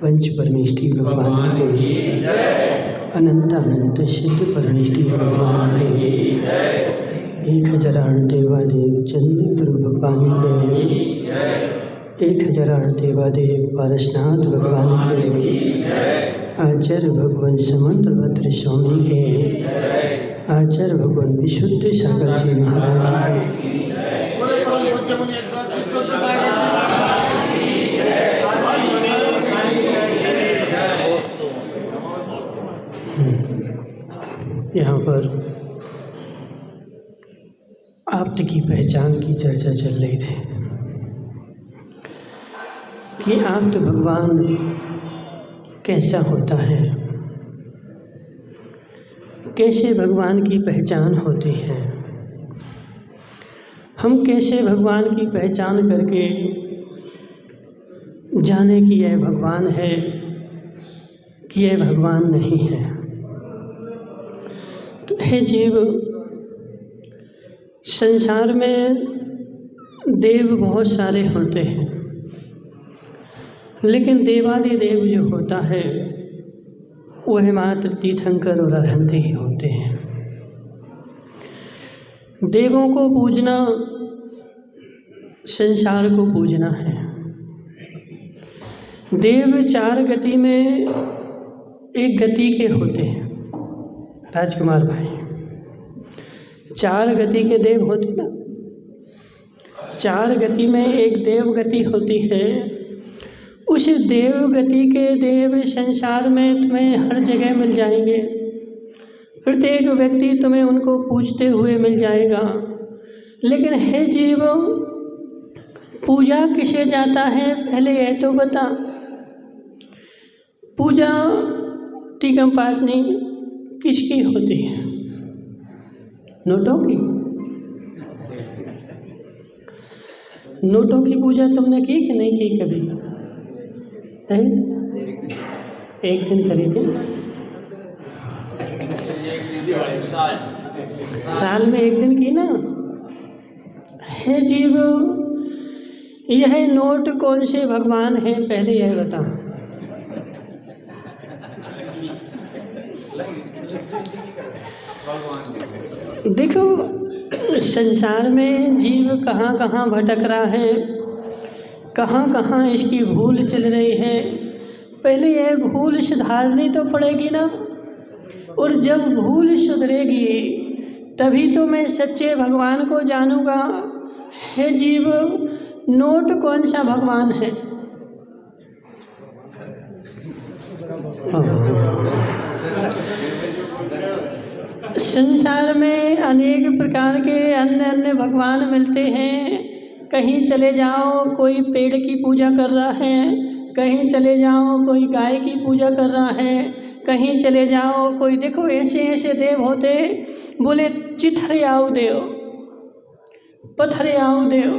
पंच परमेष्ठी भगवान के अनंत अनंत सिद्ध परमेष्ठी भगवान के 1008 देवादेव चंद्र गुरु भगवान के 1008 देवादेव पारसनाथ भगवान के आचार्य भगवान समंतभद्र स्वामी के आचार्य भगवान विशुद्ध सागर जी महाराज यहाँ पर आप्त की पहचान की चर्चा चल रही थी कि आप्त भगवान कैसा होता है, कैसे भगवान की पहचान होती है, हम कैसे भगवान की पहचान करके जाने कि यह भगवान है कि यह भगवान नहीं है। तो हे जीव, संसार में देव बहुत सारे होते हैं, लेकिन देवादिदेव जो होता है वह मात्र तीर्थंकर और अरहंत ही होते हैं। देवों को पूजना संसार को पूजना है। देव 4 गति में एक गति के होते हैं राजकुमार भाई, 4 गति के देव होते ना। 4 गति में एक देव गति होती है। उस देव गति के देव संसार में तुम्हें हर जगह मिल जाएंगे, प्रत्येक व्यक्ति तुम्हें उनको पूजते हुए मिल जाएगा। लेकिन हे जीव, पूजा किसे जाता है पहले यह तो बता। पूजा टीकम पाटनी किसकी होती है? नोटों की। नोटों की पूजा तुमने की कि नहीं की कभी? है? एक दिन करी थी, साल में एक दिन की ना। हे जीव, यह नोट कौन से भगवान है पहले यह बता। देखो, संसार में जीव कहाँ कहाँ भटक रहा है, कहाँ कहाँ इसकी भूल चल रही है। पहले यह भूल सुधारनी तो पड़ेगी ना, और जब भूल सुधरेगी तभी तो मैं सच्चे भगवान को जानूंगा। हे जीव, नोट कौन सा भगवान है? संसार में अनेक प्रकार के अन्य अन्य भगवान मिलते हैं। कहीं चले जाओ कोई पेड़ की पूजा कर रहा है, कहीं चले जाओ कोई गाय की पूजा कर रहा है, कहीं चले जाओ कोई, देखो ऐसे ऐसे देव होते। बोले चिथरियाऊ देव, पथरियाऊ देव,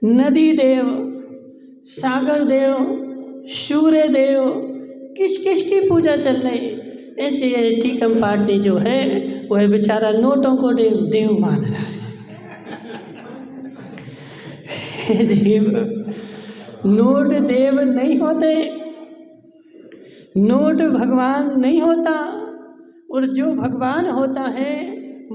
नदी देव, सागर देव, सूर्य देव, किस किस की पूजा चल रही। ऐसे टीकम पाटनी जो है वह बेचारा नोटों को देव देव मान रहा है। देव नोट देव नहीं होते, नोट भगवान नहीं होता, और जो भगवान होता है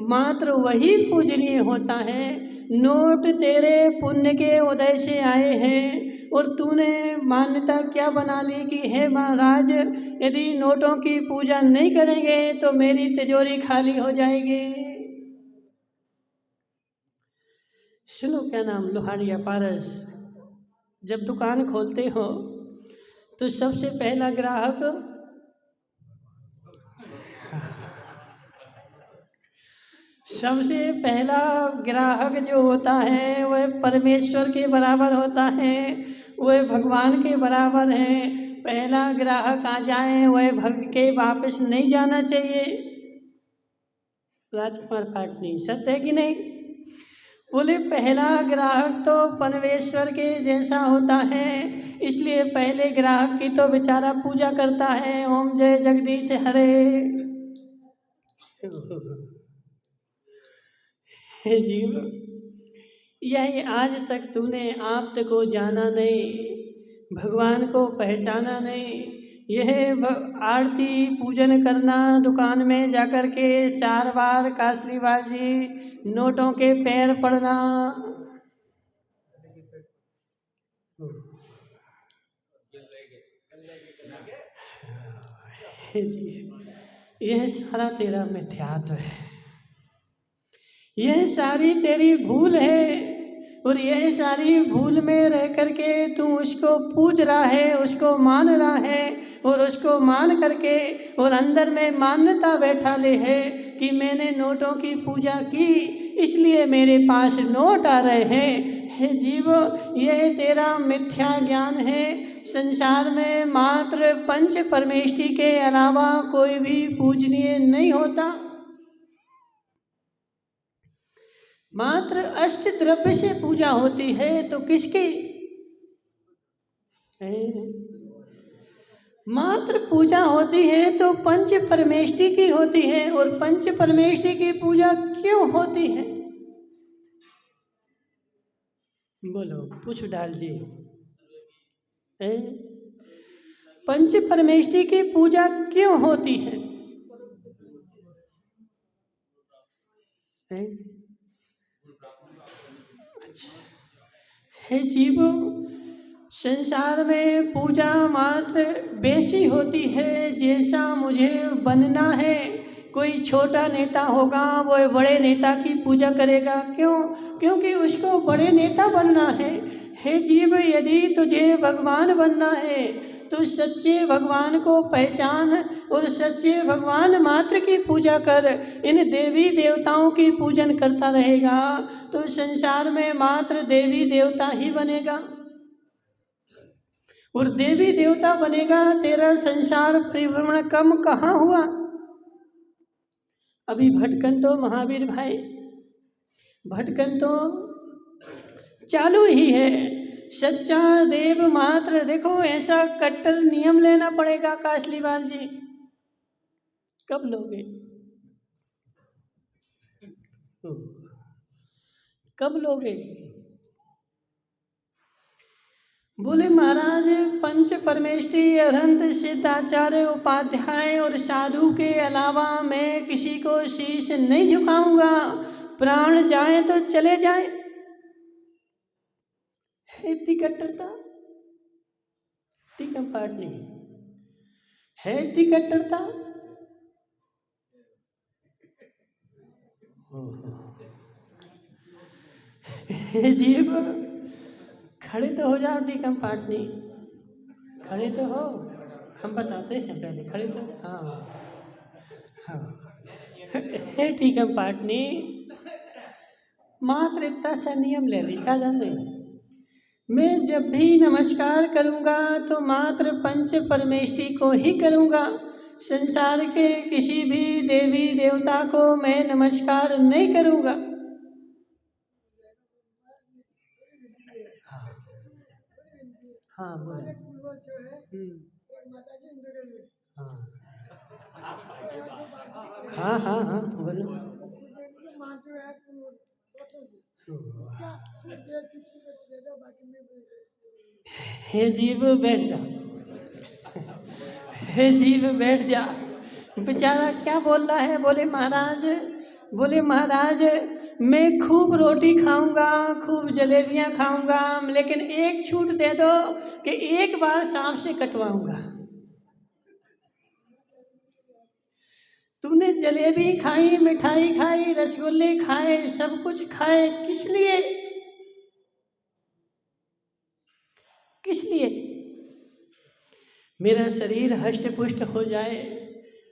मात्र वही पूजनीय होता है। नोट तेरे पुण्य के उदय से आए हैं और तूने मान्यता क्या बना ली कि हे महाराज यदि नोटों की पूजा नहीं करेंगे तो मेरी तिजोरी खाली हो जाएगी। सुनो क्या नाम, लोहारिया पारस, जब दुकान खोलते हो तो सबसे पहला ग्राहक सबसे पहला ग्राहक जो होता है वह परमेश्वर के बराबर होता है, वह भगवान के बराबर है। पहला ग्राहक आ जाए वह भग के वापस नहीं जाना चाहिए। राजकुमार पाटनी, सत्य है कि नहीं? बोले पहला ग्राहक तो परमेश्वर के जैसा होता है, इसलिए पहले ग्राहक की तो बेचारा पूजा करता है। ओम जय जगदीश हरे। हे जीव, यह आज तक तूने आप को जाना नहीं, भगवान को पहचाना नहीं। यह आरती पूजन करना, दुकान में जाकर के 4 बार कासलीबाजी, नोटों के पैर पड़ना, यह सारा तेरा मिथ्यात्व है, यह सारी तेरी भूल है। और यह सारी भूल में रह करके तू उसको पूज रहा है, उसको मान रहा है, और उसको मान करके और अंदर में मान्यता बैठा ले है कि मैंने नोटों की पूजा की इसलिए मेरे पास नोट आ रहे हैं। हे जीव, यह तेरा मिथ्या ज्ञान है। संसार में मात्र पंच परमेष्टि के अलावा कोई भी पूजनीय नहीं होता। मात्र अष्ट द्रव्य से पूजा होती है तो किसकी? मात्र पूजा होती है तो पंच परमेष्टि की होती है। और पंच परमेष्टि की पूजा क्यों होती है? बोलो, पूछ डाल जी। पंच परमेष्टि की पूजा क्यों होती है? हे जीवो, संसार में पूजा मात्र वैसी होती है जैसा मुझे बनना है। कोई छोटा नेता होगा वो बड़े नेता की पूजा करेगा, क्यों? क्योंकि उसको बड़े नेता बनना है। हे जीव, यदि तुझे भगवान बनना है तो सच्चे भगवान को पहचान और सच्चे भगवान मात्र की पूजा कर। इन देवी देवताओं की पूजन करता रहेगा तो संसार में मात्र देवी देवता ही बनेगा। और देवी देवता बनेगा, तेरा संसार परिभ्रमण कम कहाँ हुआ? अभी भटकन तो महावीर भाई, भटकन तो चालू ही है। सच्चा देव मात्र, देखो ऐसा कट्टर नियम लेना पड़ेगा कासलीवाल जी। कब लोगे? कब लोगे? बोले महाराज, पंच परमेष्टि अरहंत सिद्धाचार्य उपाध्याय और साधु के अलावा मैं किसी को शीश नहीं झुकाऊंगा। प्राण जाए तो चले जाए। है इतनी कट्टरता? ठीक है, पाठ नहीं है इतनी कट्टरता। जीव, खड़े तो हो जाओ। टीकम पाटनी, खड़े तो हो, हम बताते हैं पहले। खड़े तो, हाँ हाँ, हे टीकम पाटनी, मात्र इतना सा नियम ले ली, ज़्यादा नहीं। मैं जब भी नमस्कार करूँगा तो मात्र पंच परमेष्टि को ही करूँगा। संसार के किसी भी देवी देवता को मैं नमस्कार नहीं करूँगा। हाँ बोलो। हाँ हाँ हाँ हाँ बोलो। हे जीव बैठ जा, हे जीव बैठ जा। बेचारा क्या बोल रहा है? बोले महाराज मैं खूब रोटी खाऊंगा, खूब जलेबियां खाऊंगा, लेकिन एक छूट दे दो कि एक बार सांप से कटवाऊंगा। तूने जलेबी खाई, मिठाई खाई, रसगुल्ले खाए, सब कुछ खाए, किस लिए? किस लिए? मेरा शरीर हष्ट पुष्ट हो जाए,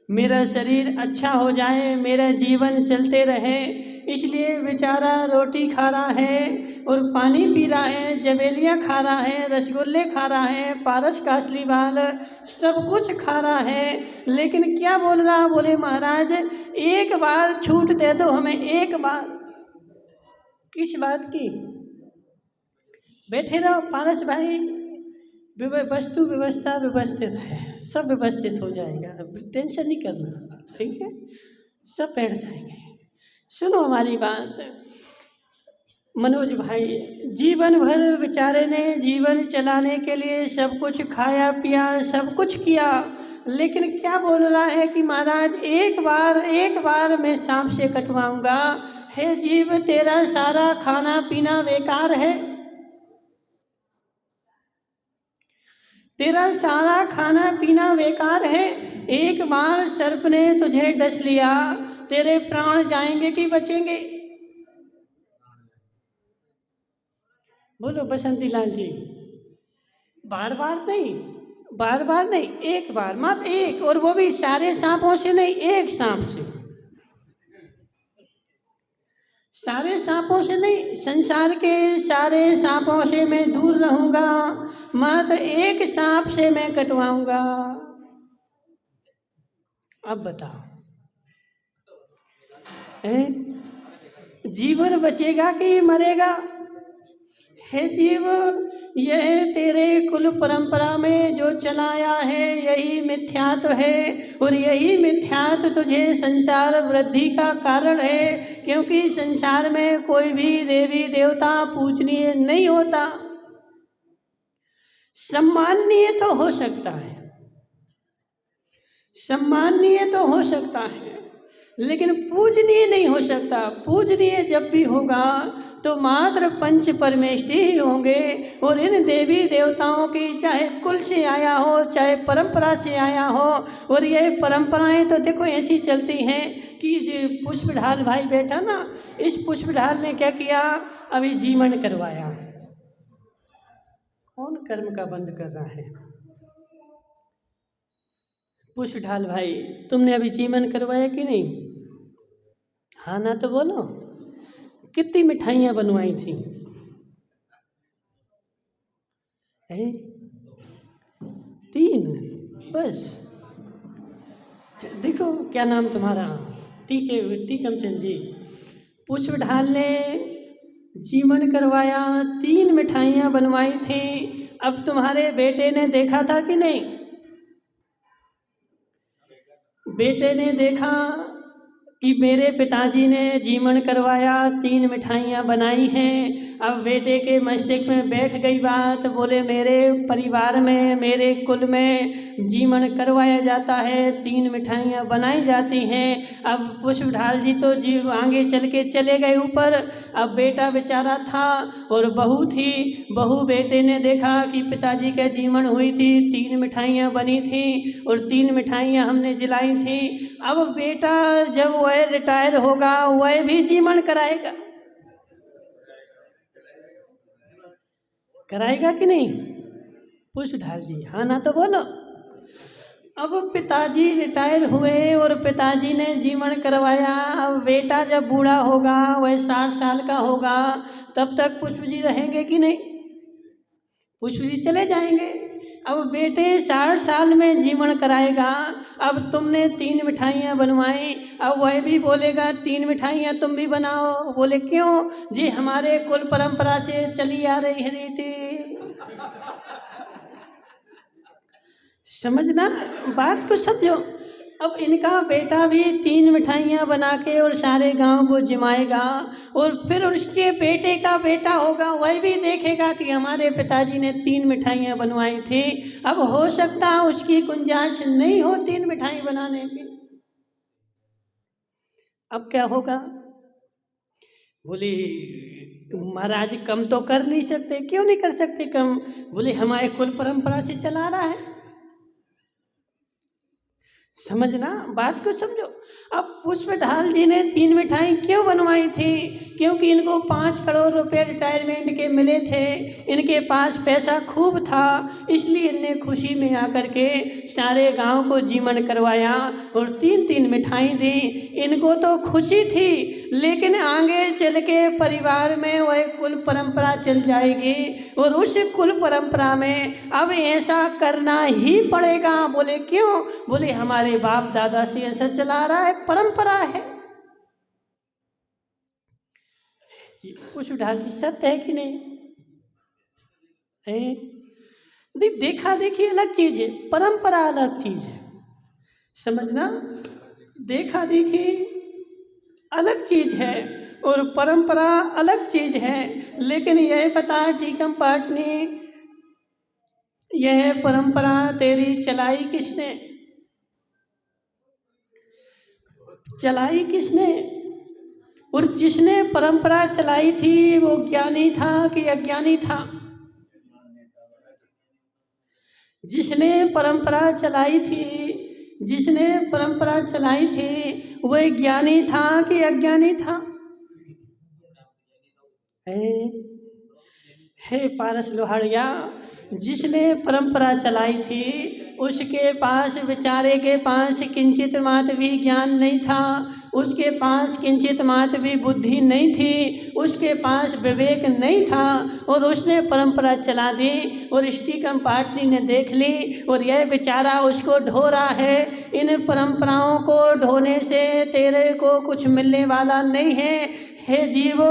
मेरा शरीर अच्छा हो जाए, मेरा जीवन चलते रहे, इसलिए बेचारा रोटी खा रहा है और पानी पी रहा है, जलेबियाँ खा रहा है, रसगुल्ले खा रहा है, पारस कासली बाल सब कुछ खा रहा है। लेकिन क्या बोल रहा? बोले महाराज एक बार छूट दे दो हमें, एक बार। किस बात की? बैठे रहो पारस भाई, वस्तु व्यवस्था व्यवस्थित है, सब व्यवस्थित हो जाएगा, टेंशन नहीं करना, ठीक है, सब बैठ जाएंगे। सुनो हमारी बात। मनोज भाई जीवन भर बेचारे ने जीवन चलाने के लिए सब कुछ खाया पिया, सब कुछ किया, लेकिन क्या बोल रहा है कि महाराज एक बार मैं सांप से कटवाऊंगा। हे जीव, तेरा सारा खाना पीना बेकार है, तेरा सारा खाना पीना बेकार है। एक बार सर्प ने तुझे डस लिया, तेरे प्राण जाएंगे कि बचेंगे? बोलो बसंती लाल जी। बार बार नहीं, एक बार, मात्र एक, और वो भी सारे सांपों से नहीं, एक सांप से। सारे सांपों से नहीं, संसार के सारे सांपों से मैं दूर रहूंगा, मात्र एक सांप से मैं कटवाऊंगा। अब बताओ, जीवन बचेगा कि मरेगा? हे जीव, यह तेरे कुल परंपरा में जो चलाया है यही मिथ्यात्व है, और यही मिथ्यात्व तुझे संसार वृद्धि का कारण है, क्योंकि संसार में कोई भी देवी देवता पूजनीय नहीं होता। सम्माननीय तो हो सकता है, सम्माननीय तो हो सकता है, लेकिन पूजनीय नहीं हो सकता। पूजनीय जब भी होगा तो मात्र पंच परमेष्टि ही होंगे, और इन देवी देवताओं की चाहे कुल से आया हो, चाहे परंपरा से आया हो, और ये परंपराएं तो देखो ऐसी चलती हैं कि पुष्प ढाल भाई बैठा ना, इस पुष्प ढाल ने क्या किया? अभी जीवन करवाया। कौन कर्म का बंद कर रहा है? पुष्प ढाल भाई, तुमने अभी जीवन करवाया कि नहीं? हाँ ना तो बोलो। कितनी मिठाइयाँ बनवाई थी? 3 बस। देखो क्या नाम तुम्हारा? टीकमचंद जी। पुष्प ढाल ने जीवन करवाया, 3 मिठाइयाँ बनवाई थी। अब तुम्हारे बेटे ने देखा था कि नहीं? बेटे ने देखा कि मेरे पिताजी ने जीवन करवाया, 3 मिठाइयाँ बनाई हैं। अब बेटे के मस्तिष्क में बैठ गई बात, बोले मेरे परिवार में, मेरे कुल में जीवन करवाया जाता है, 3 मिठाइयाँ बनाई जाती हैं। अब पुष्प ढाल जी तो आगे चल के चले गए ऊपर। अब बेटा बेचारा था और बहू थी। बहू बेटे ने देखा कि पिताजी का जीवन हुई थी, 3 मिठाइयाँ बनी थी और 3 मिठाइयाँ हमने जलाई थी। अब बेटा जब वह रिटायर होगा वह भी जीवन कराएगा, कराएगा कि नहीं? पुष्प ढाल जी हाँ ना तो बोलो। अब पिताजी रिटायर हुए और पिताजी ने जीवन करवाया। अब बेटा जब बूढ़ा होगा, वह 60 साल का होगा, तब तक पुष्प जी रहेंगे कि नहीं? पुष्प जी चले जाएंगे। अब बेटे 60 साल में जीवन कराएगा। अब तुमने 3 मिठाइयाँ बनवाई, अब वह भी बोलेगा 3 मिठाइयाँ तुम भी बनाओ। बोले क्यों जी? हमारे कुल परंपरा से चली आ रही है रीति। समझना, बात को समझो। अब इनका बेटा भी 3 मिठाइयाँ बना के और सारे गांव को जिमाएगा, और फिर उसके बेटे का बेटा होगा, वह भी देखेगा कि हमारे पिताजी ने 3 मिठाइयाँ बनवाई थी। अब हो सकता है उसकी गुंजाइश नहीं हो 3 मिठाई बनाने की। अब क्या होगा? बोले महाराज कम तो कर नहीं सकते। क्यों नहीं कर सकते कम? बोले हमारे कुल परंपरा से चला रहा है। समझना, बात को समझो। अब पुष्पढाल जी ने 3 मिठाई क्यों बनवाई थी? क्योंकि इनको 5 करोड़ रुपए रिटायरमेंट के मिले थे, इनके पास पैसा खूब था, इसलिए इनने खुशी में आकर के सारे गांव को जीवन करवाया और 3-3 मिठाई दी। इनको तो खुशी थी, लेकिन आगे चल के परिवार में वह कुल परंपरा चल जाएगी और उस कुल परंपरा में अब ऐसा करना ही पड़ेगा। बोले क्यों? बोले हमारे बाप दादा से ऐसा चला रहा है, परंपरा है। पुष्पढाल जी सत्य है कि नहीं? है? देखा देखी अलग चीज है, परंपरा अलग चीज है। समझना, देखा देखी अलग चीज है और परंपरा अलग चीज है। लेकिन यह बता टीकम पाटनी, यह परंपरा तेरी चलाई किसने? चलाई किसने? और जिसने परंपरा चलाई थी वो ज्ञानी था कि अज्ञानी था? जिसने परंपरा चलाई थी, जिसने परंपरा चलाई थी वह ज्ञानी था कि अज्ञानी था? हे पारस लोहाड़िया, जिसने परंपरा चलाई थी उसके पास, बेचारे के पास किंचित मात्र भी ज्ञान नहीं था, उसके पास किंचित मात्र भी बुद्धि नहीं थी, उसके पास विवेक नहीं था और उसने परंपरा चला दी और स्टीकम पाटनी ने देख ली और यह बेचारा उसको ढो रहा है। इन परंपराओं को ढोने से तेरे को कुछ मिलने वाला नहीं है। हे जीव,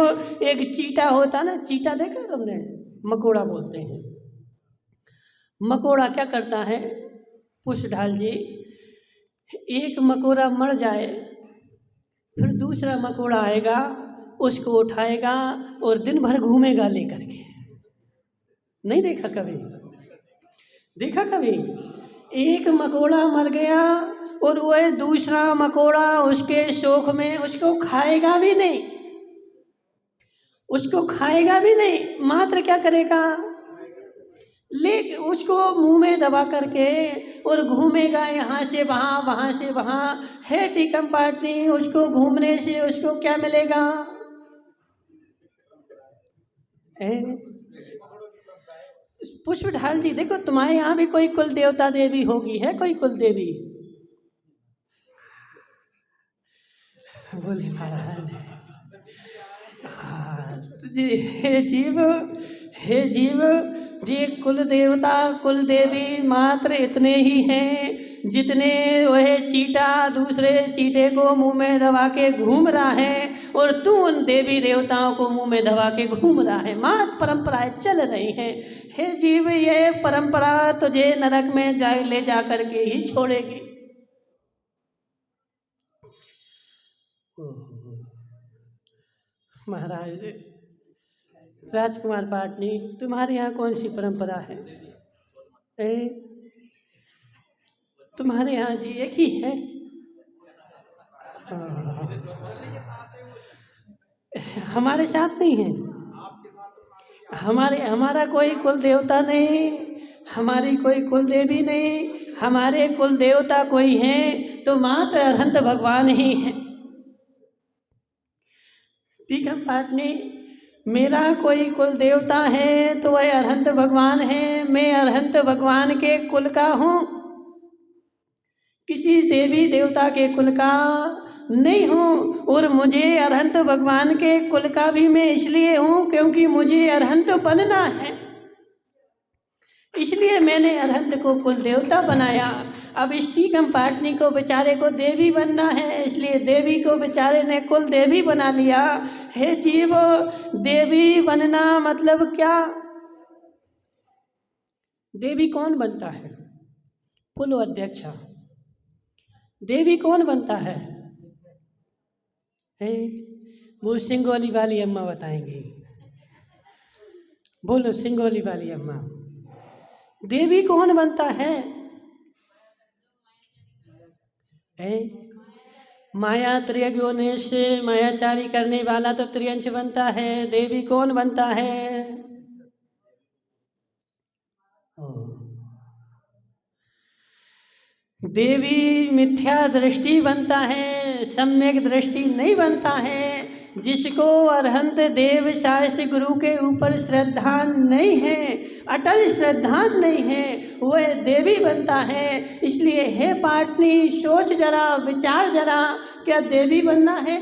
एक चीटा होता ना, चीटा देखा तुमने? मकोड़ा बोलते हैं। मकोड़ा क्या करता है पुष्पढाल जी? एक मकोड़ा मर जाए, फिर दूसरा मकोड़ा आएगा, उसको उठाएगा और दिन भर घूमेगा लेकर के। नहीं देखा कभी? देखा कभी? एक मकोड़ा मर गया और वह दूसरा मकोड़ा उसके शौक में उसको खाएगा भी नहीं, उसको खाएगा भी नहीं, मात्र क्या करेगा? ले उसको मुंह में दबा करके और घूमेगा यहाँ से वहाँ, वहाँ से वहाँ। है टीकम पाटनी, उसको घूमने से उसको क्या मिलेगा? पुष्पढाल जी देखो, तुम्हारे यहाँ भी कोई कुल देवता देवी होगी, है कोई कुल देवी? बोले महाराज जी, हे जीव, हे जीव जी, कुल देवता कुल देवी मात्र इतने ही हैं जितने वह चीटा दूसरे चीटे को मुंह में दबा के घूम रहा है और तू उन देवी देवताओं को मुंह में दबा के घूम रहा है। मात्र परंपराएं चल रही हैं। हे जीव, ये परंपरा तुझे नरक में ले जा करके ही छोड़ेगी। महाराज राजकुमार पाटनी, तुम्हारे यहाँ कौन सी परंपरा है? तुम्हारे यहाँ जी एक ही है? हमारे साथ नहीं है। हमारा कोई कुल देवता नहीं, हमारी कोई कुल देवी नहीं, हमारे कुल देवता कोई हैं तो मात्र अरहंत भगवान ही हैं। टीकम पाटनी, मेरा कोई कुल देवता है तो वह अरहंत भगवान है। मैं अरहंत भगवान के कुल का हूँ। किसी देवी देवता के कुल का नहीं हूँ, और मुझे अरहंत भगवान के कुल का भी मैं इसलिए हूँ क्योंकि मुझे अरहंत बनना है, इसलिए मैंने अरहंत को कुल देवता बनाया। अब स्टीकम पाटनी को बेचारे को देवी बनना है, इसलिए देवी को बेचारे ने कुल देवी बना लिया। हे जीव, देवी बनना मतलब क्या? देवी कौन बनता है? बोलो अध्यक्षा, देवी कौन बनता है? वो सिंगोली वाली अम्मा बताएंगी। बोलो सिंगोली वाली अम्मा, देवी कौन बनता है? माया त्रियगुण से मायाचारी करने वाला तो त्रियंश बनता है, देवी कौन बनता है? देवी मिथ्या दृष्टि बनता है, सम्यक दृष्टि नहीं बनता है। जिसको अरहंत देव शास्त्र गुरु के ऊपर श्रद्धा नहीं है, अटल श्रद्धा नहीं है, वह देवी बनता है। इसलिए हे पाटनी, सोच जरा, विचार जरा, क्या देवी बनना है?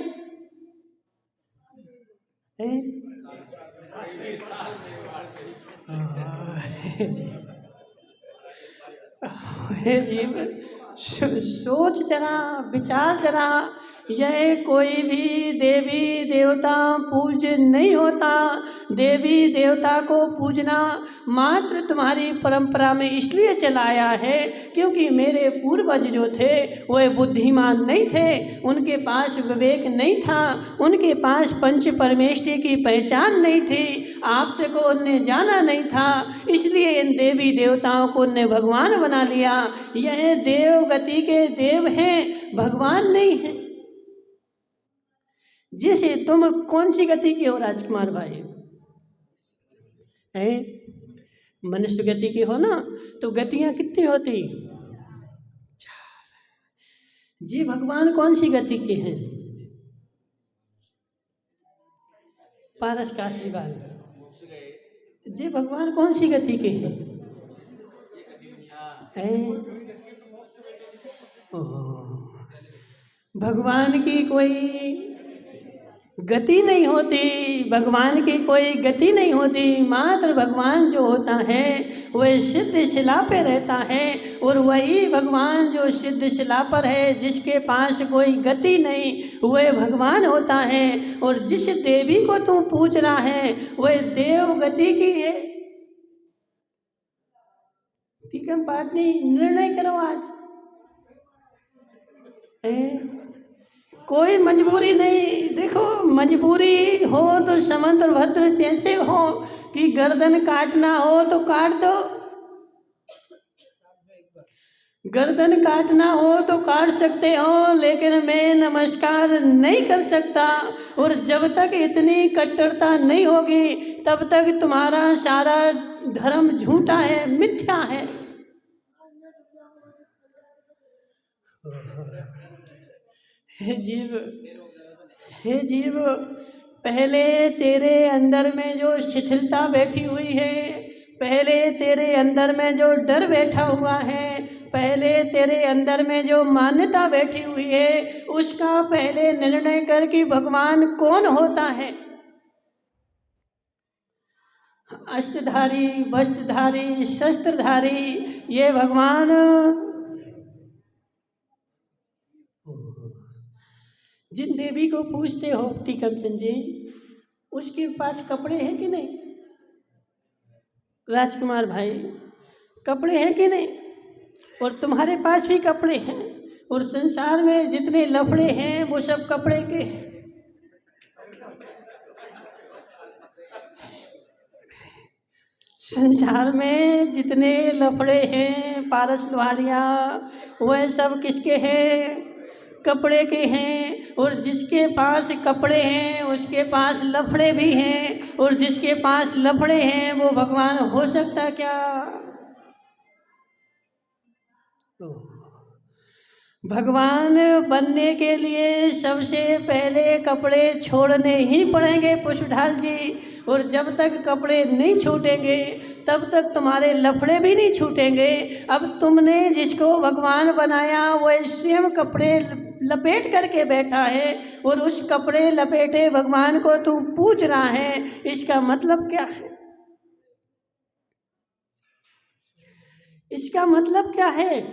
हे जीव, सोच जरा, विचार जरा, यह कोई भी देवी देवता पूज नहीं होता। देवी देवता को पूजना मात्र तुम्हारी परंपरा में इसलिए चलाया है क्योंकि मेरे पूर्वज जो थे वह बुद्धिमान नहीं थे, उनके पास विवेक नहीं था, उनके पास पंच परमेष्टि की पहचान नहीं थी, आप को उनने जाना नहीं था, इसलिए इन देवी देवताओं को उनने भगवान बना लिया। यह देव गति के देव हैं, भगवान नहीं है। जैसे तुम कौन सी गति के हो राजकुमार भाई? मनुष्य गति के हो ना, तो गतियां कितनी होती? जी भगवान कौन सी गति के हैं? पारस काशी वाले जी भगवान कौन सी गति के हैं? भगवान की कोई गति नहीं होती, भगवान की कोई गति नहीं होती। मात्र भगवान जो होता है वह सिद्ध शिला पे रहता है, और वही भगवान जो सिद्ध शिला पर है, जिसके पास कोई गति नहीं, वह भगवान होता है। और जिस देवी को तू पूछ रहा है वह देव गति की है। ठीक है पाटनी, निर्णय करो आज। कोई मजबूरी नहीं। देखो, मजबूरी हो तो समुद्र भद्र जैसे हो कि गर्दन काटना हो तो काट दो, गर्दन काटना हो तो काट सकते हो, लेकिन मैं नमस्कार नहीं कर सकता। और जब तक इतनी कट्टरता नहीं होगी तब तक तुम्हारा सारा धर्म झूठा है, मिथ्या है। हे जीव, हे जीव, पहले तेरे अंदर में जो शिथिलता बैठी हुई है, पहले तेरे अंदर में जो डर बैठा हुआ है, पहले तेरे अंदर में जो मान्यता बैठी हुई है, उसका पहले निर्णय कर कि भगवान कौन होता है। अस्त्रधारी, वस्त्रधारी, शस्त्रधारी, ये भगवान। जिन देवी को पूछते हो टीकमचंद जी, उसके पास कपड़े हैं कि नहीं? राजकुमार भाई, कपड़े हैं कि नहीं? और तुम्हारे पास भी कपड़े हैं, और संसार में जितने लफड़े हैं वो सब कपड़े के हैं। संसार में जितने लफड़े हैं, पारस लोहारिया, वह सब किसके हैं? कपड़े के हैं। और जिसके पास कपड़े हैं उसके पास लफड़े भी हैं, और जिसके पास लफड़े हैं वो भगवान हो सकता क्या? भगवान बनने के लिए सबसे पहले कपड़े छोड़ने ही पड़ेंगे पुष्पढाल जी। और जब तक कपड़े नहीं छूटेंगे तब तक तुम्हारे लफड़े भी नहीं छूटेंगे। अब तुमने जिसको भगवान बनाया वो स्वयं कपड़े लपेट करके बैठा है और उस कपड़े लपेटे भगवान को तू पूज रहा है, इसका मतलब क्या है? इसका मतलब क्या है?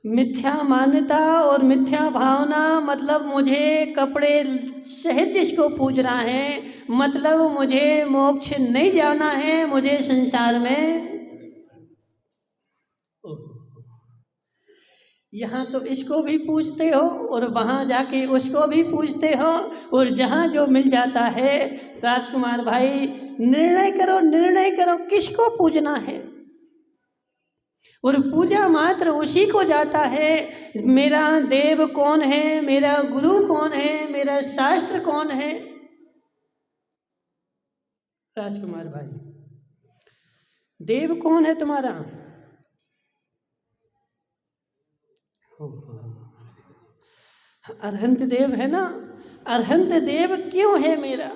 मिथ्या मान्यता और मिथ्या भावना। मतलब मुझे कपड़े सहित जिसको पूज रहा है, मतलब मुझे मोक्ष नहीं जाना है, मुझे संसार में यहाँ तो इसको भी पूजते हो और वहाँ जाके उसको भी पूजते हो, और जहाँ जो मिल जाता है। राजकुमार भाई निर्णय करो किसको पूजना है। और पूजा मात्र उसी को जाता है। मेरा देव कौन है, मेरा गुरु कौन है, मेरा शास्त्र कौन है। राजकुमार भाई, देव कौन है तुम्हारा? अरहंत देव है ना। अरहंत देव क्यों है मेरा?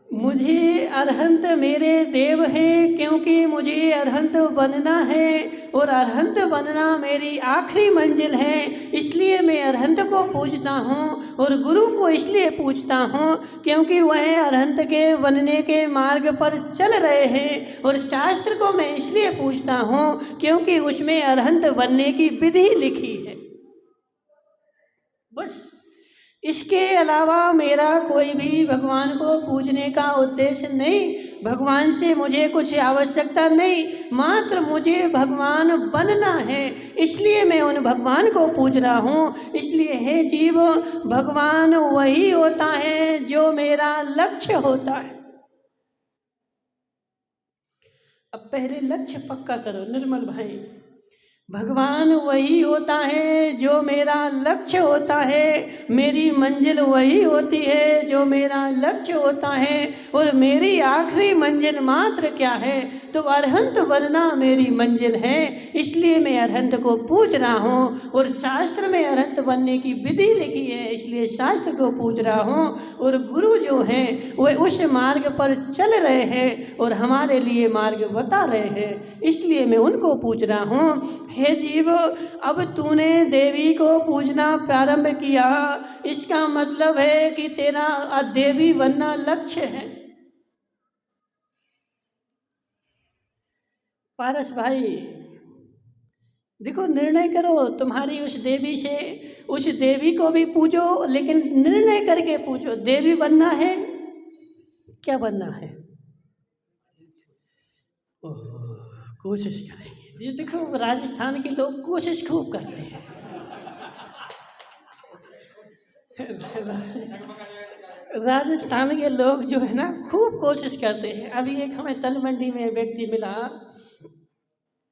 मुझे अरहंत मेरे देव हैं क्योंकि मुझे अरहंत बनना है, और अरहंत बनना मेरी आखिरी मंजिल है। इसलिए मैं अरहंत को पूजता हूँ, और गुरु को इसलिए पूजता हूँ क्योंकि वह अरहंत के बनने के मार्ग पर चल रहे हैं। और शास्त्र को मैं इसलिए पूजता हूँ क्योंकि उसमें अरहंत बनने की विधि लिखी है। बस इसके अलावा मेरा कोई भी भगवान को पूजने का उद्देश्य नहीं। भगवान से मुझे कुछ आवश्यकता नहीं, मात्र मुझे भगवान बनना है, इसलिए मैं उन भगवान को पूज रहा हूँ। इसलिए हे जीव, भगवान वही होता है जो मेरा लक्ष्य होता है। अब पहले लक्ष्य पक्का करो निर्मल भाई। भगवान वही होता है जो मेरा लक्ष्य होता है, मेरी मंजिल वही होती है जो मेरा लक्ष्य होता है। और मेरी आखिरी मंजिल मात्र क्या है? तो अरहंत बनना मेरी मंजिल है, इसलिए मैं अरहंत को पूज रहा हूँ। और शास्त्र में अरहंत बनने की विधि लिखी है, इसलिए शास्त्र को पूज रहा हूँ। और गुरु जो हैं वह उस मार्ग पर चल रहे हैं और हमारे लिए मार्ग बता रहे हैं, इसलिए मैं उनको पूज रहा हूँ। हे जीव, अब तूने देवी को पूजना प्रारंभ किया, इसका मतलब है कि तेरा देवी बनना लक्ष्य है। पारस भाई देखो, निर्णय करो तुम्हारी उस देवी से। उस देवी को भी पूजो, लेकिन निर्णय करके पूजो। देवी बनना है, क्या बनना है? कोशिश करेंगे। ये देखो, राजस्थान के लोग कोशिश खूब करते हैं। राजस्थान के लोग जो है ना खूब कोशिश करते हैं। अभी एक हमें तलमंडी में व्यक्ति मिला,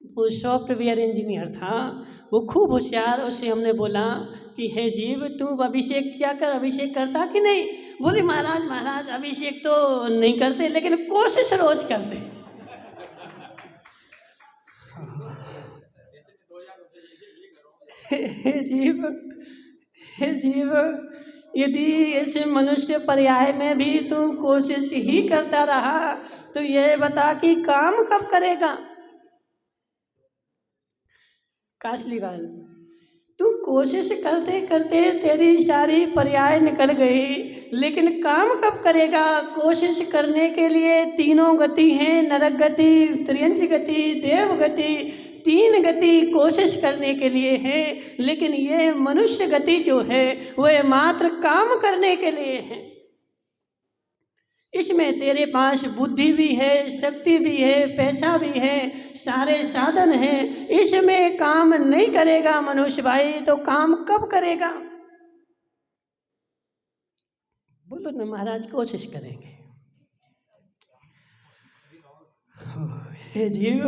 वो सॉफ्टवेयर इंजीनियर था, वो खूब होशियार। उससे हमने बोला कि हे जीव, तू अभिषेक क्या कर, अभिषेक करता कि नहीं? बोले महाराज महाराज अभिषेक तो नहीं करते, लेकिन कोशिश रोज करते। हे जीव, हे जीव, यदि इस मनुष्य पर्याय में भी तू कोशिश ही करता रहा तो ये बता कि काम कब करेगा? कासलीवाल, तू कोशिश करते करते तेरी सारी पर्याय निकल गई, लेकिन काम कब करेगा? कोशिश करने के लिए तीनों गति हैं, नरक गति, त्रियंच गति, देव गति। तीन गति कोशिश करने के लिए है, लेकिन ये मनुष्य गति जो है वह मात्र काम करने के लिए है। इसमें तेरे पास बुद्धि भी है, शक्ति भी है, पैसा भी है, सारे साधन हैं। इसमें काम नहीं करेगा मनुष्य भाई तो काम कब करेगा? बोलो ना महाराज, कोशिश करेंगे। हे जीव,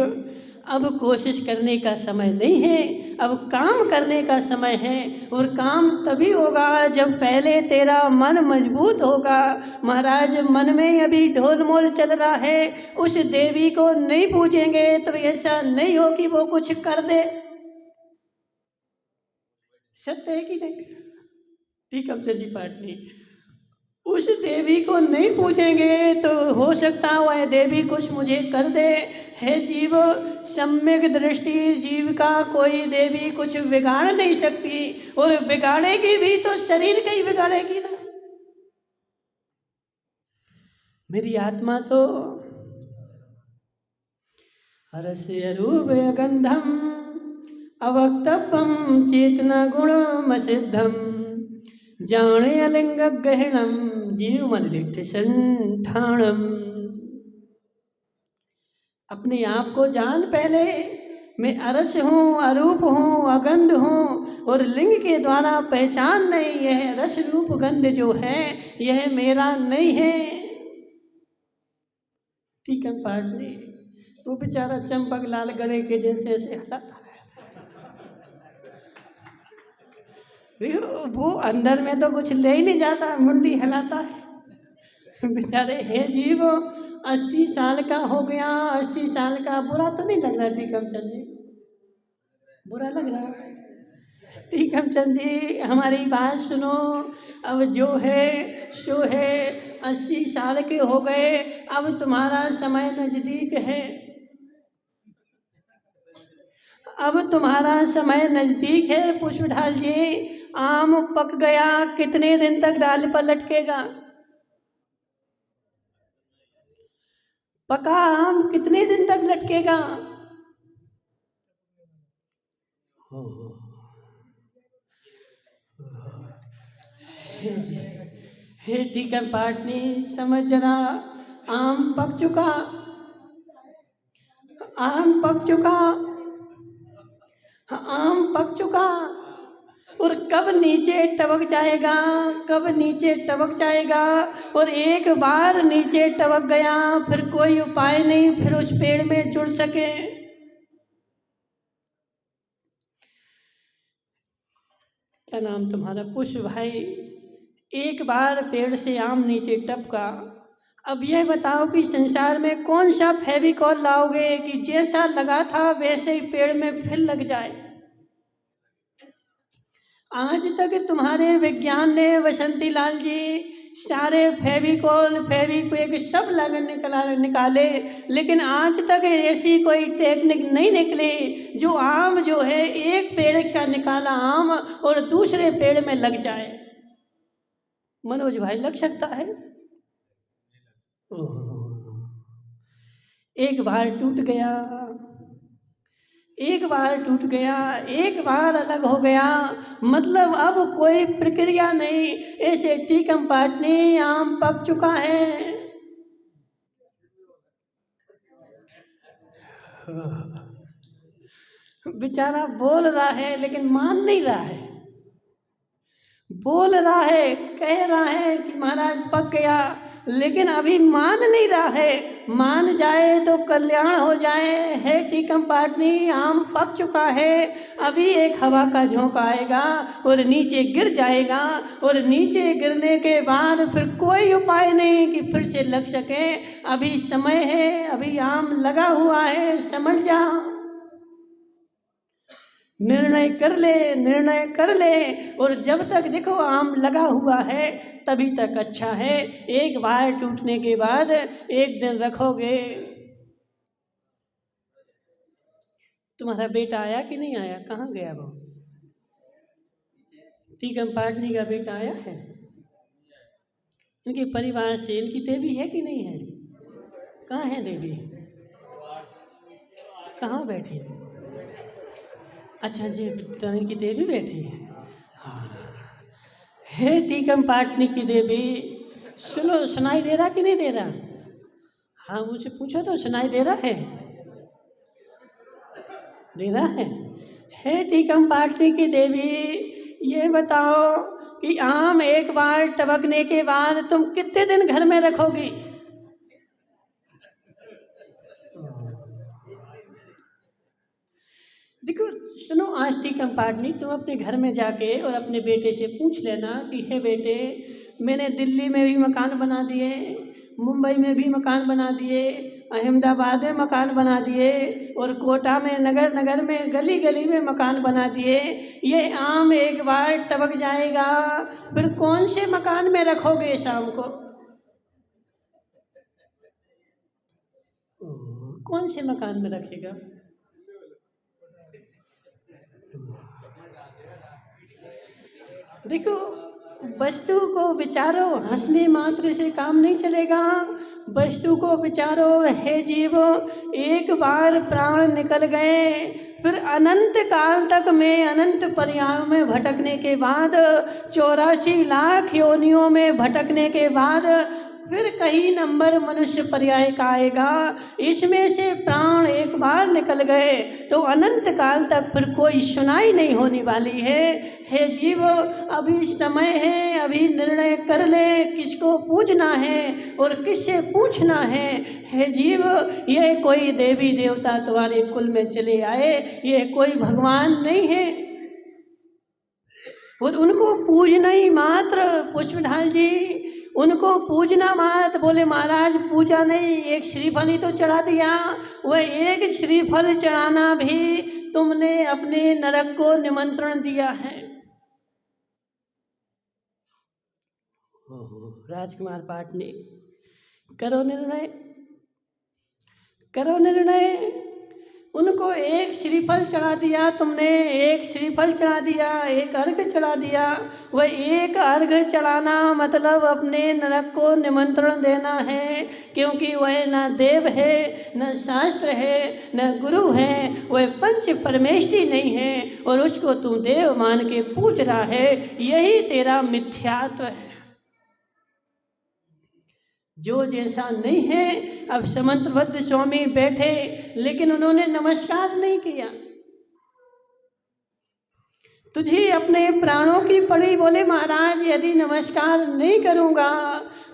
अब कोशिश करने का समय नहीं है, अब काम करने का समय है। और काम तभी होगा जब पहले तेरा मन मजबूत होगा। महाराज, मन में अभी ढोलमोल चल रहा है, उस देवी को नहीं पूजेंगे तो ऐसा नहीं हो कि वो कुछ कर दे। सत्य है कि नहीं? ठीक है जी पाटनी, उस देवी को नहीं पूजेंगे तो हो सकता है वह देवी कुछ मुझे कर दे। है जीव, सम्यक दृष्टि जीव का कोई देवी कुछ बिगाड़ नहीं सकती, और बिगाड़ेगी भी तो शरीर का ही बिगाड़ेगी ना। मेरी आत्मा तो हरस्य रूप गंधम अवक्तव्यम चेतना गुणम सिद्धम जाने अलिंग गहनम जीव मदिलिठ संठाणम। अपने आप को जान पहले, मैं अरस हूँ, अरूप हूँ, अगंध हूँ, और लिंग के द्वारा पहचान नहीं। यह रस रूप गंध जो है यह मेरा नहीं है। ठीक है पाटनी, वो बेचारा चंपक लाल गणे के जैसे ऐसे हलाता है। वो अंदर में तो कुछ ले ही नहीं जाता, मुंडी हिलाता है बेचारे। हे जीव, 80 साल का हो गया, 80 साल का। बुरा तो नहीं लग रहा टीकमचंद जी? बुरा लग रहा? टीकमचंद जी हमारी बात सुनो। अब जो है सो है, 80 साल के हो गए, अब तुम्हारा समय नजदीक है। अब तुम्हारा समय नजदीक है पुष्पढाल जी। आम पक गया, कितने दिन तक डाल पर लटकेगा? पका आम कितने दिन तक लटकेगा? हे टीकम पाटनी, समझ जरा। आम पक चुका, आम पक चुका, आम पक चुका। और कब नीचे टपक जाएगा, कब नीचे टपक जाएगा। और एक बार नीचे टपक गया फिर कोई उपाय नहीं फिर उस पेड़ में जुड़ सके। क्या नाम तुम्हारा? पुष्प भाई। एक बार पेड़ से आम नीचे टपका। अब यह बताओ कि संसार में कौन सा फेविकॉल लाओगे कि जैसा लगा था वैसे ही पेड़ में फिर लग जाए। आज तक तुम्हारे विज्ञान ने वसंती लाल जी सारे फेविकॉल फेविक्विक सब निकाले, लेकिन आज तक ऐसी कोई टेक्निक नहीं निकली जो आम जो है एक पेड़ का निकाला आम और दूसरे पेड़ में लग जाए। मनोज भाई, लग सकता है? एक बार टूट गया, एक बार टूट गया, एक बार अलग हो गया, मतलब अब कोई प्रक्रिया नहीं। ऐसे टीकम पाटनी, आम पक चुका है। बेचारा बोल रहा है लेकिन मान नहीं रहा है। बोल रहा है, कह रहा है कि महाराज पक गया, लेकिन अभी मान नहीं रहा है। मान जाए तो कल्याण हो जाए। है टीकम पाटनी, आम पक चुका है। अभी एक हवा का झोंका आएगा और नीचे गिर जाएगा, और नीचे गिरने के बाद फिर कोई उपाय नहीं कि फिर से लग सके। अभी समय है, अभी आम लगा हुआ है, समझ जा। निर्णय कर ले, निर्णय कर ले। और जब तक देखो आम लगा हुआ है तभी तक अच्छा है। एक बार टूटने के बाद एक दिन रखोगे। तुम्हारा बेटा आया कि नहीं आया? कहाँ गया वो? टीकम पाटनी का बेटा आया है? इनके परिवार से इनकी देवी है कि नहीं है? कहाँ है देवी? कहाँ बैठी है? अच्छा जी, इनकी देवी बैठी है। हाँ। हे टीकम पाटनी की देवी, सुनो, सुनाई दे रहा कि नहीं दे रहा? हाँ, मुझसे पूछो तो सुनाई दे रहा है? दे रहा है। हे टीकम पाटनी की देवी, ये बताओ कि आम एक बार टपकने के बाद तुम कितने दिन घर में रखोगी? देखो सुनो, आस्ती कंपार्टनी, तुम अपने घर में जाके और अपने बेटे से पूछ लेना कि हे बेटे, मैंने दिल्ली में भी मकान बना दिए, मुंबई में भी मकान बना दिए, अहमदाबाद में मकान बना दिए, और कोटा में नगर नगर में गली गली में मकान बना दिए। ये आम एक बार टपक जाएगा, फिर कौन से मकान में रखोगे शाम को? कौन से मकान में रखेगा? देखो, वस्तु को विचारो, हंसने मात्र से काम नहीं चलेगा। वस्तु को विचारो, हे जीवो, एक बार प्राण निकल गए, फिर अनंत काल तक में अनंत पर्यायों में भटकने के बाद, 84 लाख योनियों में भटकने के बाद फिर कहीं नंबर मनुष्य पर्याय का आएगा। इसमें से प्राण एक बार निकल गए तो अनंत काल तक फिर कोई सुनाई नहीं होने वाली है। हे जीव, अभी समय है, अभी निर्णय कर ले किसको पूजना है और किससे पूछना है। हे जीव, ये कोई देवी देवता तुम्हारे कुल में चले आए, ये कोई भगवान नहीं है, और उनको पूजना ही मात्र। पुष्पढाल जी, उनको पूजना मत। बोले महाराज पूजा नहीं, एक श्रीफल ही तो चढ़ा दिया। वह एक श्रीफल चढ़ाना भी तुमने अपने नरक को निमंत्रण दिया है। राजकुमार पाटनी, करो निर्णय, करो निर्णय। उनको एक श्रीफल चढ़ा दिया तुमने, एक श्रीफल चढ़ा दिया, एक अर्घ चढ़ा दिया। वह एक अर्घ चढ़ाना मतलब अपने नरक को निमंत्रण देना है, क्योंकि वह न देव है, न शास्त्र है, न गुरु है, वह पंच परमेष्टि नहीं है, और उसको तू देव मान के पूज रहा है। यही तेरा मिथ्यात्व है। जो जैसा नहीं है। अब समंतबद्ध स्वामी बैठे, लेकिन उन्होंने नमस्कार नहीं किया। तुझे अपने प्राणों की पड़ी। बोले महाराज, यदि नमस्कार नहीं करूँगा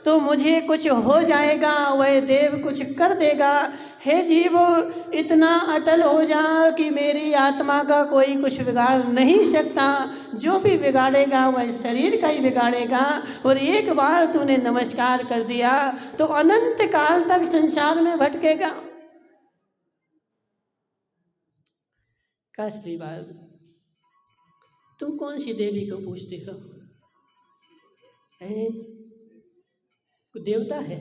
तो मुझे कुछ हो जाएगा, वह देव कुछ कर देगा। हे जीवो, इतना अटल हो जा कि मेरी आत्मा का कोई कुछ बिगाड़ नहीं सकता। जो भी बिगाड़ेगा वह शरीर का ही बिगाड़ेगा। और एक बार तूने नमस्कार कर दिया तो अनंत काल तक संसार में भटकेगा। काशली बात, तुम कौन सी देवी को पूछते हो? देवता है?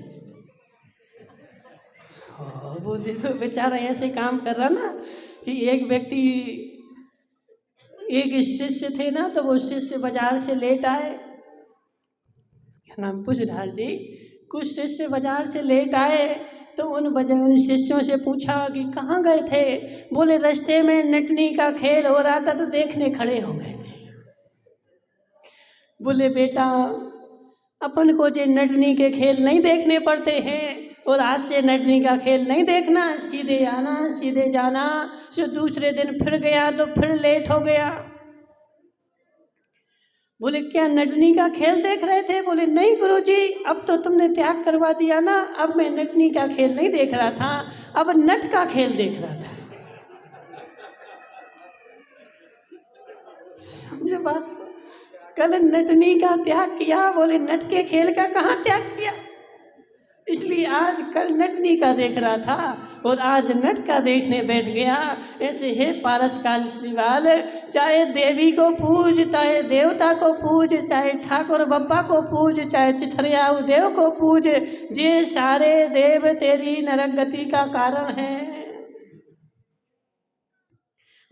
हाँ, वो बेचारा ऐसे काम कर रहा ना कि एक व्यक्ति, एक शिष्य थे ना, तो वो शिष्य बाजार से लेट आए। क्या नाम? पुष्पढाल जी। कुछ शिष्य बाजार से लेट आए तो उन शिष्यों से पूछा कि कहाँ गए थे? बोले रास्ते में नटनी का खेल हो रहा था तो देखने खड़े हो गए थे। बोले बेटा, अपन को जो नटनी के खेल नहीं देखने पड़ते हैं, और आज से नटनी का खेल नहीं देखना, सीधे आना सीधे जाना। फिर दूसरे दिन फिर गया तो फिर लेट हो गया। बोले क्या नटनी का खेल देख रहे थे? बोले नहीं गुरुजी, अब तो तुमने त्याग करवा दिया ना, अब मैं नटनी का खेल नहीं देख रहा था, अब नट का खेल देख रहा था। समझो बात को। कल नटनी का त्याग किया, बोले नट के खेल का कहाँ त्याग किया? इसलिए आज कल नटनी का देख रहा था और आज नट का देखने बैठ गया। ऐसे है पारस काल श्रीवाल, चाहे देवी को पूज, चाहे देवता को पूज, चाहे ठाकुर बप्पा को पूज, चाहे चिथरियाऊ देव को पूज, ये सारे देव तेरी नरक गति का कारण है।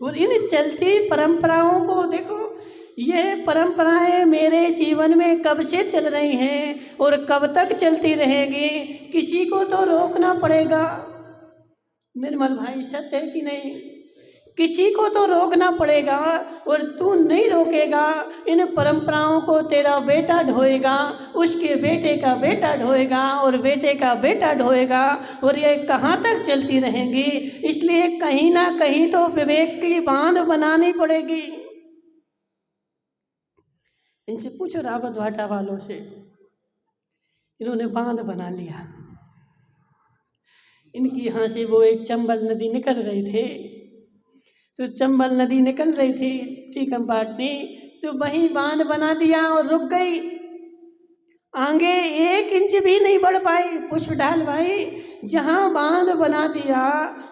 और इन चलती परंपराओं को देखो, ये परंपराएं मेरे जीवन में कब से चल रही हैं और कब तक चलती रहेगी, किसी को तो रोकना पड़ेगा। निर्मल भाई, सत्य है कि नहीं? किसी को तो रोकना पड़ेगा, और तू नहीं रोकेगा, इन परंपराओं को तेरा बेटा ढोएगा, उसके बेटे का बेटा ढोएगा, और बेटे का बेटा ढोएगा, और ये कहाँ तक चलती रहेंगी। इसलिए कहीं ना कहीं तो विवेक की बांध बनानी पड़ेगी। इनसे पूछो रावत भाटा वालों से, इन्होंने बांध बना लिया। इनकी यहाँ से वो एक चंबल नदी निकल रही थे, तो चंबल नदी निकल रही थी, टीकम पाटनी, तो वहीं बांध बना दिया और रुक गई। आगे 1 इंच भी नहीं बढ़ पाई पुष्प डाल भाई। जहाँ बांध बना दिया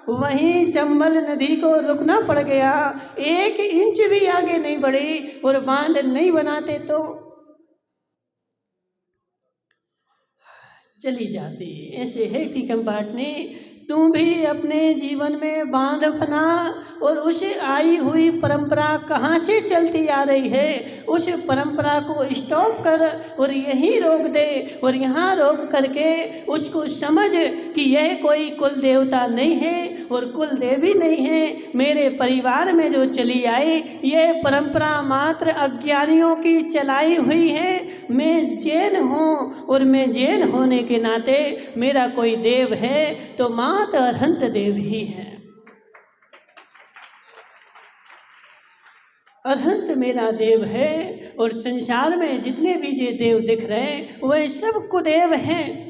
वहीं चंबल नदी को रुकना पड़ गया। 1 इंच भी आगे नहीं बढ़ी, और बांध नहीं बनाते तो चली जाती। ऐसे है टीकम पाटनी, तू भी अपने जीवन में बांध बना, और उस आई हुई परंपरा कहाँ से चलती आ रही है उस परंपरा को स्टॉप कर और यहीं रोक दे, और यहाँ रोक करके उसको समझ कि यह कोई कुल देवता नहीं है और कुल देवी नहीं है। मेरे परिवार में जो चली आई यह परंपरा मात्र अज्ञानियों की चलाई हुई है। मैं जैन हूँ, और मैं जैन होने के नाते मेरा कोई देव है तो मात अरहंत देव ही है। अरहंत मेरा देव है, और संसार में जितने भी ये देव दिख रहे हैं वह सब कुदेव हैं।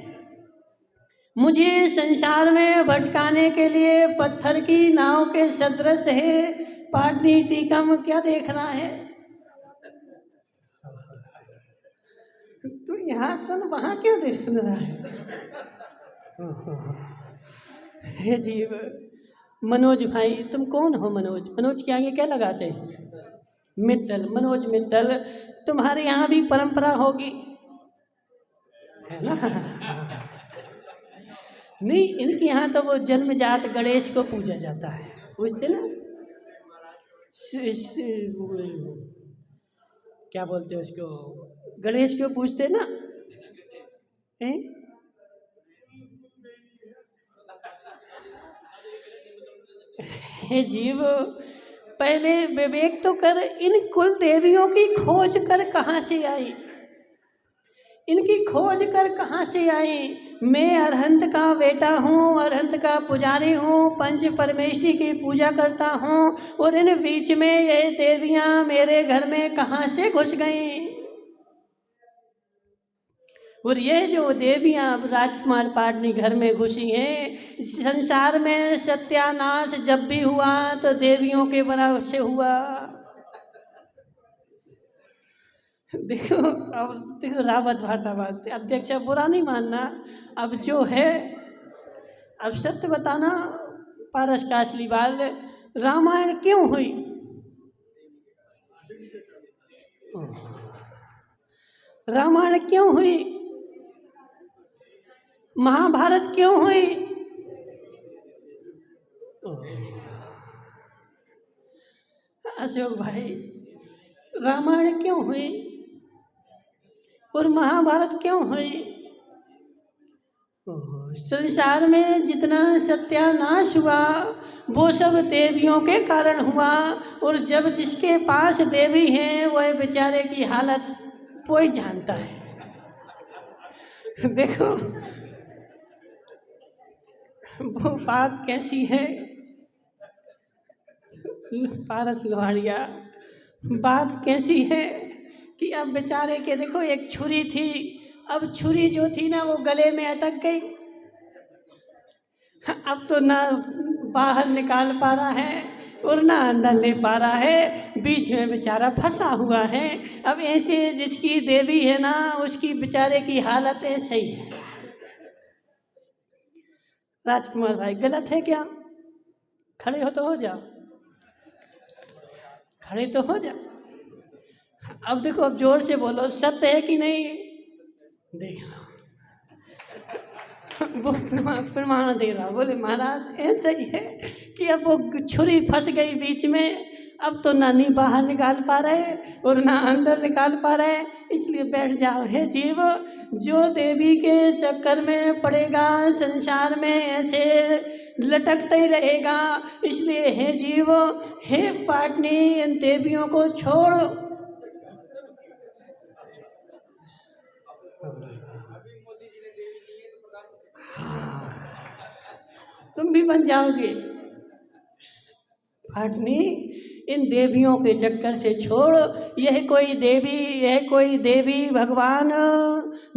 मुझे संसार में भटकाने के लिए पत्थर की नाव के सदृश है। पाटनी टीकम क्या देख रहा है? तू यहाँ सुन, वहाँ क्यों देख सुन रहा है? हे जीव, मनोज भाई तुम कौन हो? मनोज, मनोज के आगे क्या लगाते हैं? मित्तल, मनोज मित्तल, तुम्हारे यहाँ भी परंपरा होगी है ना? नहीं, इनके यहाँ तो वो जन्मजात गणेश को पूजा जाता है, पूछते ना? क्या बोलते हैं उसको, गणेश को पूछते ना? हे जीव, पहले विवेक तो कर, इन कुल देवियों की खोज कर कहाँ से आई? इनकी खोज कर कहाँ से आई? मैं अरहंत का बेटा हूँ, अरहंत का पुजारी हूँ, पंच परमेष्ठी की पूजा करता हूँ, और इन बीच में ये देवियाँ मेरे घर में कहाँ से घुस गईं? और ये जो देवियाँ राजकुमार पाटनी घर में घुसी हैं, संसार में सत्यानाश जब भी हुआ तो देवियों के बराबर से हुआ। देखो, अब देखो रावत भाटा बात, अध्यक्ष बुरा नहीं मानना, अब जो है अब सत्य बताना। पारस का असली बाल, रामायण क्यों हुई? रामायण क्यों हुई? महाभारत क्यों हुई? अशोक भाई, रामायण क्यों हुई और महाभारत क्यों हुई? संसार में जितना सत्यानाश हुआ वो सब देवियों के कारण हुआ, और जब जिसके पास देवी है वह बेचारे की हालत कोई जानता है। देखो वो बात कैसी है, पारस लोहाड़िया, बात कैसी है कि अब बेचारे के देखो एक छुरी थी, अब छुरी जो थी ना वो गले में अटक गई, अब तो ना बाहर निकाल पा रहा है और ना अंदर ले पा रहा है, बीच में बेचारा फंसा हुआ है। अब ऐसे जिसकी देवी है ना उसकी बेचारे की हालत ऐसे ही है। राजकुमार भाई गलत है क्या? खड़े हो तो हो जाओ, खड़े तो हो जाओ। अब देखो, अब जोर से बोलो, सत्य है कि नहीं? देख लो वो प्रमाण दे रहा, बोले महाराज ऐसा ही है कि अब वो छुरी फंस गई बीच में, अब तो ना बाहर निकाल पा रहे और ना अंदर निकाल पा रहे, इसलिए बैठ जाओ। हे जीव, जो देवी के चक्कर में पड़ेगा संसार में ऐसे लटकता ही रहेगा, इसलिए हे जीव, हे पाटनी, इन देवियों को छोड़ो। तुम भी बन जाओगे। पाटनी, इन देवियों के चक्कर से छोड़। यह कोई देवी भगवान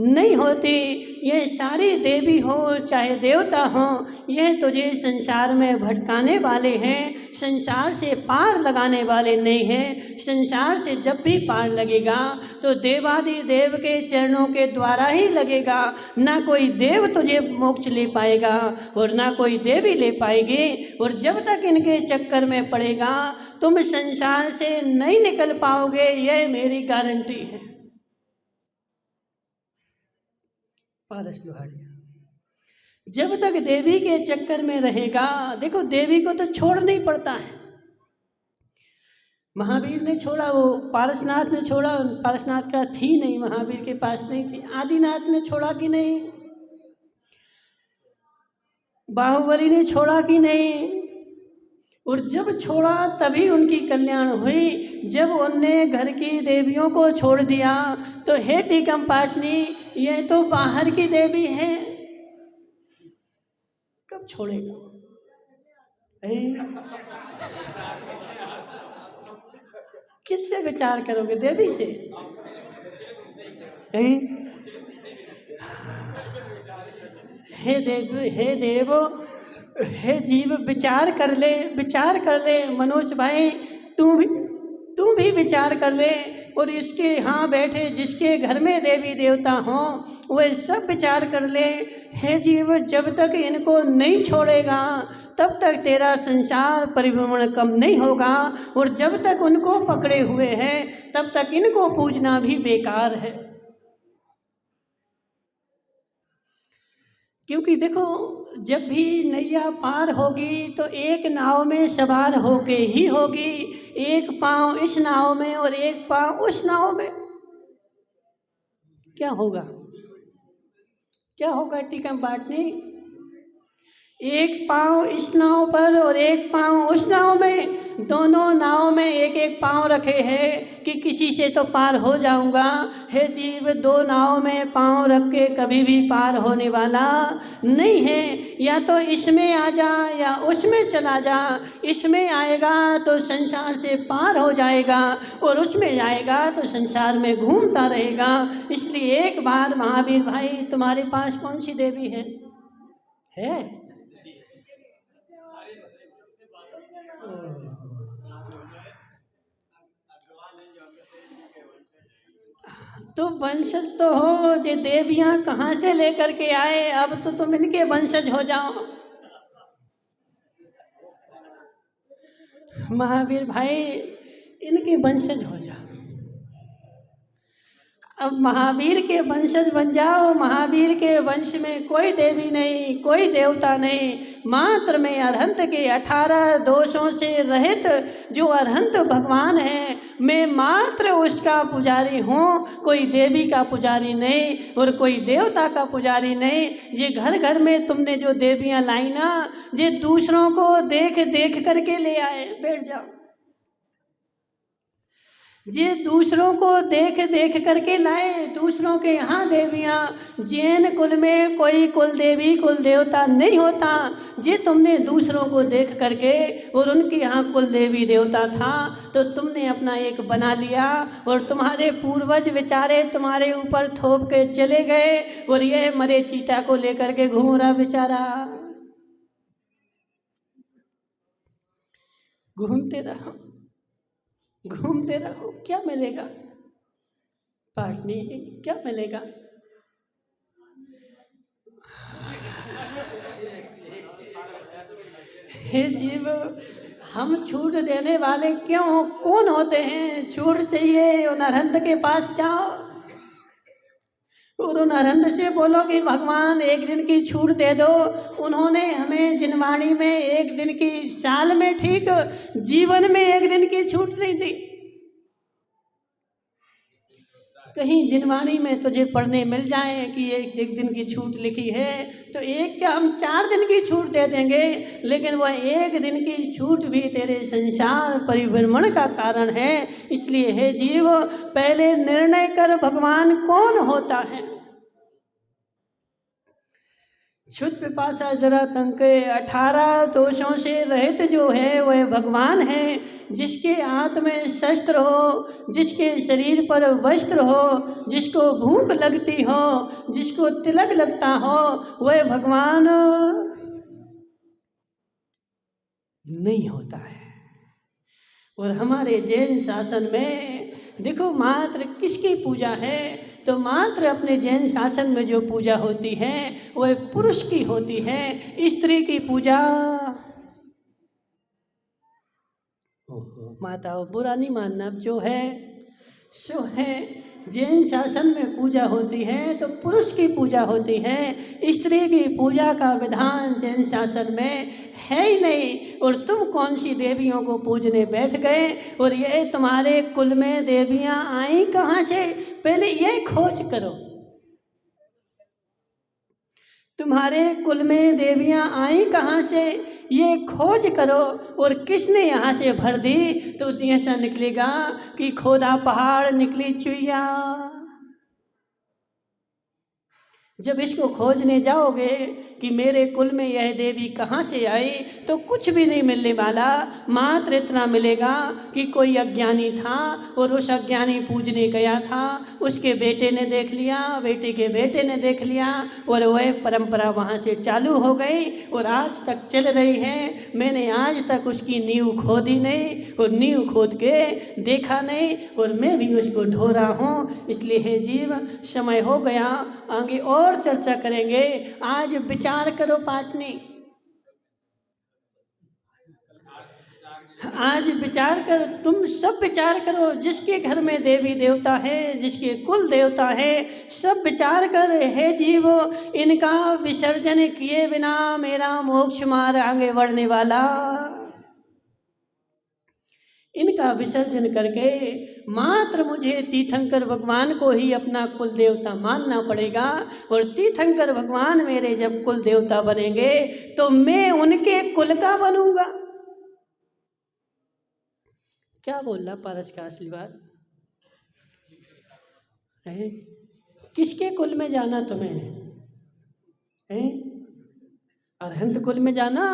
नहीं होती। यह सारी देवी हो चाहे देवता हो, यह तुझे संसार में भटकाने वाले हैं, संसार से पार लगाने वाले नहीं हैं। संसार से जब भी पार लगेगा तो देवादि देव के चरणों के द्वारा ही लगेगा। ना कोई देव तुझे मोक्ष ले पाएगा और ना कोई देवी ले पाएगी। और जब तक इनके चक्कर में पड़ेगा तुम संसार से नहीं निकल पाओगे, यह मेरी गारंटी है। पारस लोहाड़िया, जब तक देवी के चक्कर में रहेगा, देखो देवी को तो छोड़ना ही पड़ता है। महावीर ने छोड़ा, वो पारसनाथ ने छोड़ा, पारसनाथ का थी नहीं, महावीर के पास नहीं थी। आदिनाथ ने छोड़ा कि नहीं, बाहुबली ने छोड़ा कि नहीं। और जब छोड़ा तभी उनकी कल्याण हुई। जब उनने घर की देवियों को छोड़ दिया तो हे टीकम पाटनी, ये तो बाहर की देवी है, कब छोड़ेगा? किससे विचार करोगे? देवी से? हे देव, हे जीव, विचार कर ले मनोज भाई, तू भी विचार कर ले। और इसके यहाँ बैठे जिसके घर में देवी देवता हों वे सब विचार कर ले। हे जीव, जब तक इनको नहीं छोड़ेगा तब तक तेरा संसार परिभ्रमण कम नहीं होगा। और जब तक उनको पकड़े हुए हैं तब तक इनको पूजना भी बेकार है। क्योंकि देखो, जब भी नैया पार होगी तो एक नाव में सवार होके ही होगी। एक पाँव इस नाव में और एक पाँव उस नाव में। क्या होगा टीकम पाटनी? एक पाँव इस नाव पर और एक पाँव उस नाव में। दोनों नाव में एक एक पाँव रखे हैं कि किसी से तो पार हो जाऊंगा। हे जीव, दो नाव में पाँव रख के कभी भी पार होने वाला नहीं है। या तो इसमें आ जा या उसमें चला जा। इसमें आएगा तो संसार से पार हो जाएगा और उसमें जाएगा तो संसार में घूमता रहेगा। इसलिए एक बार महावीर भाई, तुम्हारे पास कौन सी देवी है? तो वंशज तो हो, जे देवियां कहाँ से लेकर के आए, अब तो तुम इनके वंशज हो जाओ। महावीर भाई, इनके वंशज हो जाओ। अब महावीर के वंशज बन जाओ। महावीर के वंश में कोई देवी नहीं, कोई देवता नहीं, मात्र में अरहंत के 18 दोषों से रहित जो अरहंत भगवान है, मैं मात्र उसका पुजारी हूँ। कोई देवी का पुजारी नहीं और कोई देवता का पुजारी नहीं। ये घर घर में तुमने जो देवियाँ लाई ना, ये दूसरों को देख देख करके ले आए। बैठ जाओ। ये दूसरों को देख देख करके लाए। दूसरों के यहाँ देवियाँ, जैन कुल में कोई कुल देवी कुल देवता नहीं होता। ये तुमने दूसरों को देख करके, और उनके यहाँ कुल देवी देवता था तो तुमने अपना एक बना लिया और तुम्हारे पूर्वज बेचारे तुम्हारे ऊपर थोप के चले गए और यह मरे चीता को लेकर के घूम रहा बेचारा। घूमते रहो, क्या मिलेगा? पाटनी, क्या मिलेगा? हे जीव, हम छूट देने वाले क्यों, कौन होते हैं? छूट चाहिए उन अरहंत के पास जाओ और उन अरहंत से बोलो कि भगवान एक दिन की छूट दे दो। उन्होंने हमें जिनवाणी में एक दिन की, साल में ठीक, जीवन में एक दिन की छूट नहीं दी। कहीं जिनवाणी में तुझे पढ़ने मिल जाए कि एक दिन की छूट लिखी है तो एक क्या, हम 4 दिन की छूट दे देंगे, लेकिन वह एक दिन की छूट भी तेरे संसार परिभ्रमण का कारण है। इसलिए हे जीव, पहले निर्णय कर भगवान कौन होता है। क्षुद्र पिपासा जरा तंक, 18 दोषों से रहित जो है वह भगवान है। जिसके हाथ में शस्त्र हो, जिसके शरीर पर वस्त्र हो, जिसको भूख लगती हो, जिसको तिलक लगता हो, वह भगवान नहीं होता है। और हमारे जैन शासन में देखो मात्र किसकी पूजा है, तो मात्र अपने जैन शासन में जो पूजा होती है वह पुरुष की होती है, स्त्री की पूजा माता बुरा नहीं मानना, जो है सो है। जैन शासन में पूजा होती है तो पुरुष की पूजा होती है, स्त्री की पूजा का विधान जैन शासन में है ही नहीं। और तुम कौन सी देवियों को पूजने बैठ गए, और ये तुम्हारे कुल में देवियां आई कहाँ से, पहले ये खोज करो। तुम्हारे कुल में देवियां आई कहाँ से, ये खोज करो। और किसने यहाँ से भर दी, तो ऐसा निकलेगा कि खोदा पहाड़ निकली चुईया। जब इसको खोजने जाओगे कि मेरे कुल में यह देवी कहाँ से आई, तो कुछ भी नहीं मिलने वाला। मात्र इतना मिलेगा कि कोई अज्ञानी था और उस अज्ञानी पूजने गया था, उसके बेटे ने देख लिया, बेटे के बेटे ने देख लिया, और वह परंपरा वहाँ से चालू हो गई और आज तक चल रही है। मैंने आज तक उसकी नींव खोदी नहीं और नींव खोद के देखा नहीं, और मैं भी उसको ढो रहा हूँ। इसलिए हे जीव, समय हो गया, आगे और चर्चा करेंगे। आज विचार करो पाटनी, आज विचार करो, तुम सब विचार करो। जिसके घर में देवी देवता है, जिसके कुल देवता है, सब विचार कर, हे जीव, इनका विसर्जन किए बिना मेरा मोक्ष मार्ग आगे बढ़ने वाला। इनका विसर्जन करके मात्र मुझे तीर्थंकर भगवान को ही अपना कुल देवता मानना पड़ेगा। और तीर्थंकर भगवान मेरे जब कुल देवता बनेंगे तो मैं उनके कुल का बनूंगा। क्या बोल रहा पारस का असली बात है? किसके कुल में जाना तुम्हें है? अरहंत कुल में जाना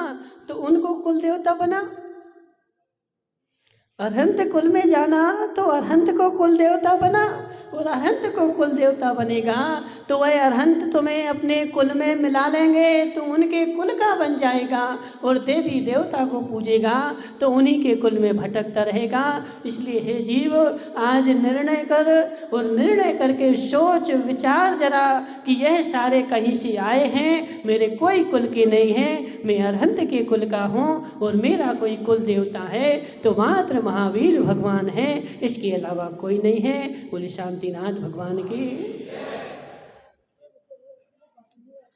तो उनको कुल देवता बना। अरहंत कुल में जाना तो अरहंत को कुल देवता बना, और अरहंत को कुल देवता बनेगा तो वह अरहंत तुम्हें अपने कुल में मिला लेंगे, तो उनके कुल का बन जाएगा। और देवी देवता को पूजेगा तो उन्हीं के कुल में भटकता रहेगा। इसलिए हे जीव, आज निर्णय कर, और निर्णय करके सोच विचार जरा कि यह सारे कहीं से आए हैं, मेरे कोई कुल के नहीं हैं, मैं अरहंत के कुल का हूँ, और मेरा कोई कुल देवता है तो मात्र महावीर भगवान है, इसके अलावा कोई नहीं है। बोले शांतिनाथ भगवान की।